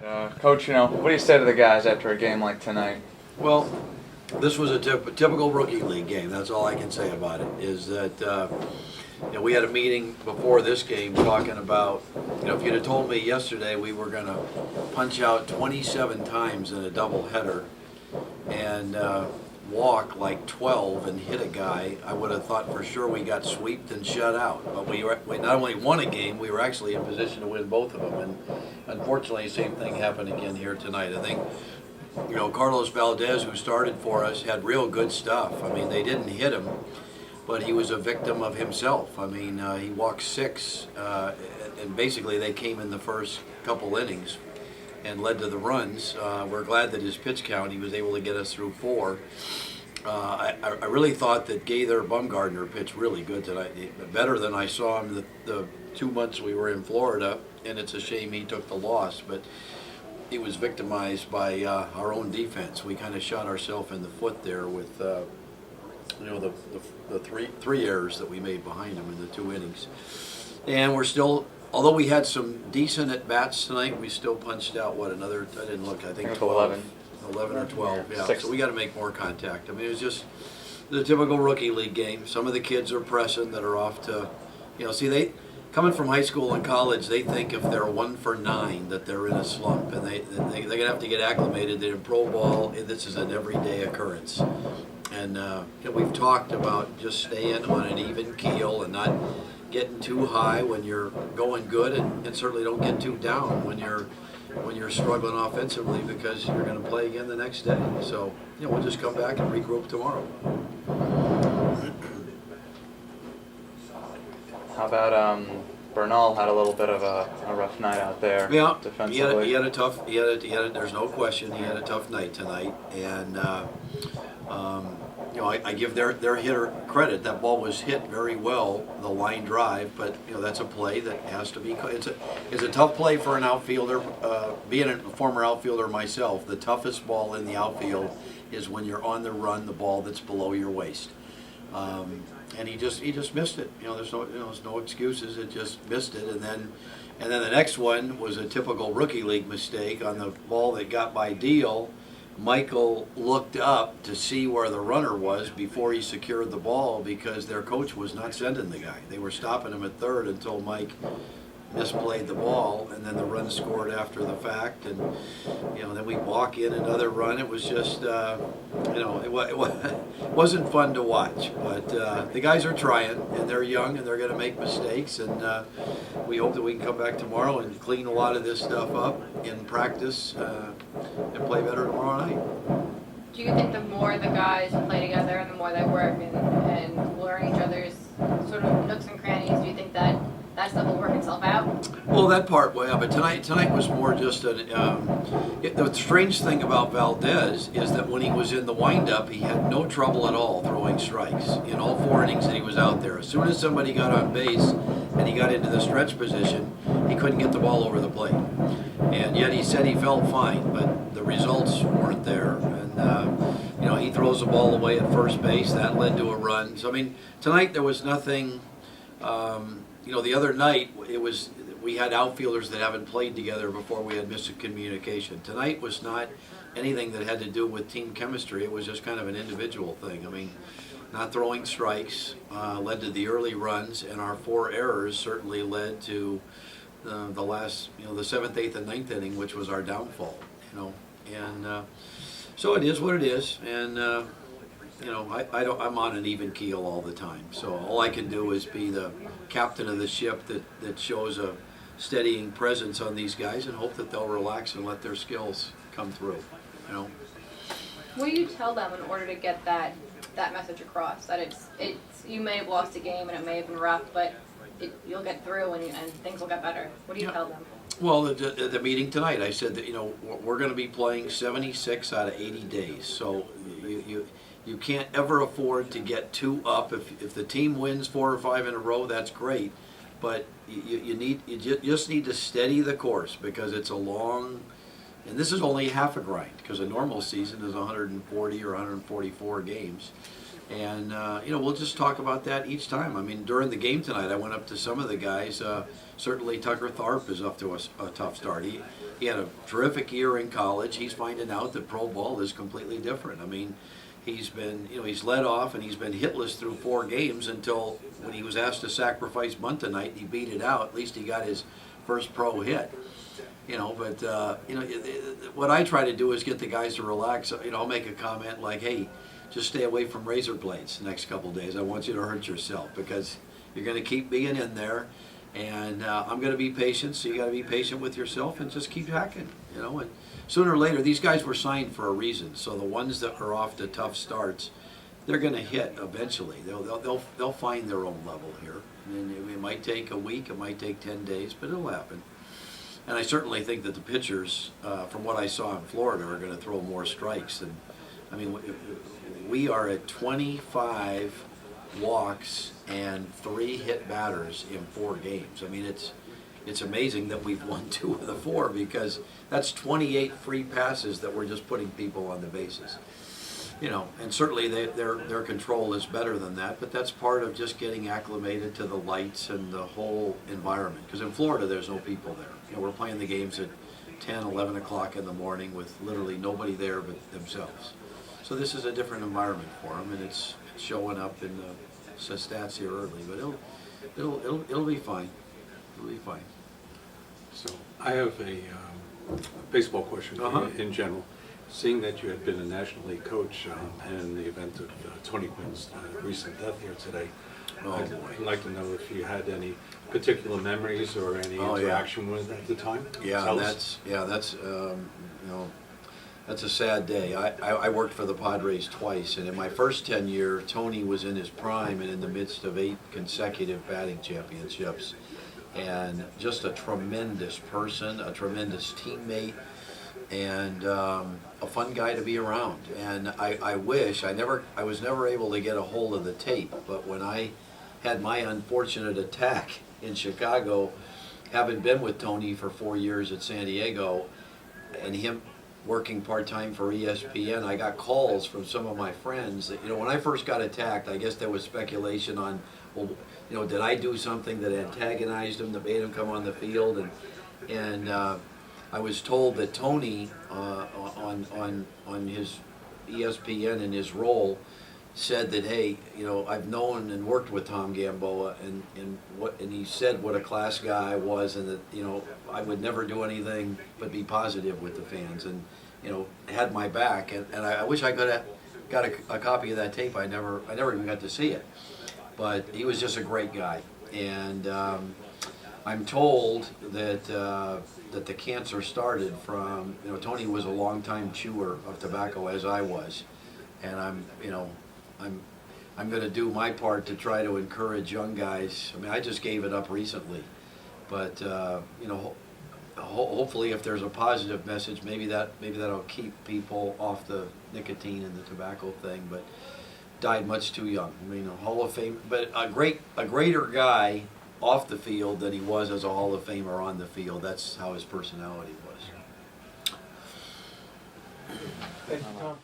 Right, Coach, what do you say to the guys after a game like tonight? Well, this was a typical rookie league game. That's all I can say about it. Is that we had a meeting before this game talking about, if you'd have told me yesterday we were going to punch out 27 times in a doubleheader and walk like 12 and hit a guy, I would have thought for sure we got sweeped and shut out. But we not only won a game, we were actually in position to win both of them. And unfortunately, the same thing happened again here tonight. I think, Carlos Valdez, who started for us, had real good stuff. I mean, they didn't hit him, but he was a victim of himself. I mean, he walked 6, and basically they came in the first couple innings and led to the runs. We're glad that his pitch count, he was able to get us through 4. I really thought that Gaither Bumgardner pitched really good tonight, better than I saw him the 2 months we were in Florida, and it's a shame he took the loss, but he was victimized by our own defense. We kind of shot ourselves in the foot there with the three errors that we made behind him in the 2 innings. And we're still, although we had some decent at-bats tonight, we still punched out, I didn't look, I think 12. 11 or 12, yeah. 6. So we got to make more contact. I mean, it was just the typical rookie league game. Some of the kids are pressing that are off to, they coming from high school and college, they think if they're 1 for 9 that they're in a slump, and they're gonna have to get acclimated. That in pro ball, this is an everyday occurrence. And we've talked about just staying on an even keel and not getting too high when you're going good, and certainly don't get too down when you're struggling offensively, because you're going to play again the next day. So we'll just come back and regroup tomorrow. How about Bernal had a little bit of a rough night out there. Yeah, defensively. he had a tough. There's no question he had a tough night tonight, and I give their hitter credit. That ball was hit very well, the line drive, but that's a play that has to be. It's a tough play for an outfielder. Being a former outfielder myself, the toughest ball in the outfield is when you're on the run, the ball that's below your waist. And he just missed it. There's no excuses. It just missed it, and then the next one was a typical rookie league mistake on the ball that got by Deal. Michael looked up to see where the runner was before he secured the ball, because their coach was not sending the guy. They were stopping him at third until Mike misplayed the ball, and then the run scored after the fact, and then we walk in another run. It was just it wasn't fun to watch, but the guys are trying, and they're young, and they're going to make mistakes, and we hope that we can come back tomorrow and clean a lot of this stuff up in practice and play better tomorrow night. Do you think the more the guys play together and the more they work and learn each other's sort of nooks and crannies, do you think that stuff will work itself out? Well, that part, yeah, but tonight was more just the strange thing about Valdez is that when he was in the windup, he had no trouble at all throwing strikes in all 4 innings that he was out there. As soon as somebody got on base and he got into the stretch position, he couldn't get the ball over the plate. And yet he said he felt fine, but the results weren't there. And he throws the ball away at first base. That led to a run. So I mean, tonight there was nothing. The other night we had outfielders that haven't played together before. We had miscommunication. Tonight was not anything that had to do with team chemistry. It was just kind of an individual thing. I mean, not throwing strikes led to the early runs, and our 4 errors certainly led to the last, the 7th, 8th, and 9th inning, which was our downfall. And so it is what it is, and I'm on an even keel all the time. So all I can do is be the captain of the ship that shows a steadying presence on these guys, and hope that they'll relax and let their skills come through. What do you tell them in order to get that message across? That it's you may have lost a game and it may have been rough, but you'll get through and things will get better. What do you tell them? Well, at the meeting tonight, I said that we're going to be playing 76 out of 80 days. So you can't ever afford to get too up. If the team wins 4 or 5 in a row, that's great. But you just need to steady the course, because it's a long, and this is only half a grind, because a normal season is 140 or 144 games. And, we'll just talk about that each time. I mean, during the game tonight, I went up to some of the guys. Certainly Tucker Tharp is off to a tough start. He had a terrific year in college. He's finding out that pro ball is completely different. I mean, he's been, he's led off and he's been hitless through 4 games until when he was asked to sacrifice bunt tonight, he beat it out. At least he got his first pro hit. What I try to do is get the guys to relax. I'll make a comment like, hey, just stay away from razor blades the next couple of days. I want you to hurt yourself because you're going to keep being in there. And I'm going to be patient, so you got to be patient with yourself and just keep hacking, And sooner or later, these guys were signed for a reason. So the ones that are off to tough starts, they're going to hit eventually. They'll find their own level here. And it might take a week, it might take 10 days, but it'll happen. And I certainly think that the pitchers, from what I saw in Florida, are going to throw more strikes. And I mean, we are at 25 walks and 3 hit batters in 4 games. I mean, it's amazing that we've won 2 of the 4 because that's 28 free passes that we're just putting people on the bases. And certainly their control is better than that, but that's part of just getting acclimated to the lights and the whole environment. Because in Florida, there's no people there. We're playing the games at 10, 11 o'clock in the morning with literally nobody there but themselves. So this is a different environment for them, and it's showing up in the stats here early. But it'll be fine. It'll be fine. So I have a baseball question for you in general. Seeing that you had been a National League coach in the event of Tony Gwynn's recent death here today, I'd like to know if you had any particular memories or any interaction with at the time. That's a sad day. I worked for the Padres twice, and in my first tenure, Tony was in his prime and in the midst of 8 consecutive batting championships, and just a tremendous person, a tremendous teammate, and a fun guy to be around. And I wish I was never able to get a hold of the tape, but when I had my unfortunate attack in Chicago, having been with Tony for 4 years at San Diego, and him working part-time for ESPN, I got calls from some of my friends that, when I first got attacked, I guess there was speculation on, well, did I do something that antagonized him, that made him come on the field? And I was told that Tony, on his ESPN and his role, said that, hey, I've known and worked with Tom Gamboa, and he said what a class guy I was, and that I would never do anything but be positive with the fans, and had my back, and I wish I could have got a copy of that tape. I never even got to see it, but he was just a great guy, and I'm told that that the cancer started from Tony was a longtime chewer of tobacco, as I was, and I'm going to do my part to try to encourage young guys. I mean, I just gave it up recently, but hopefully, if there's a positive message, maybe that'll keep people off the nicotine and the tobacco thing. But died much too young. I mean, a Hall of Fame, but a greater guy off the field than he was as a Hall of Famer on the field. That's how his personality was. Thank you, Tom.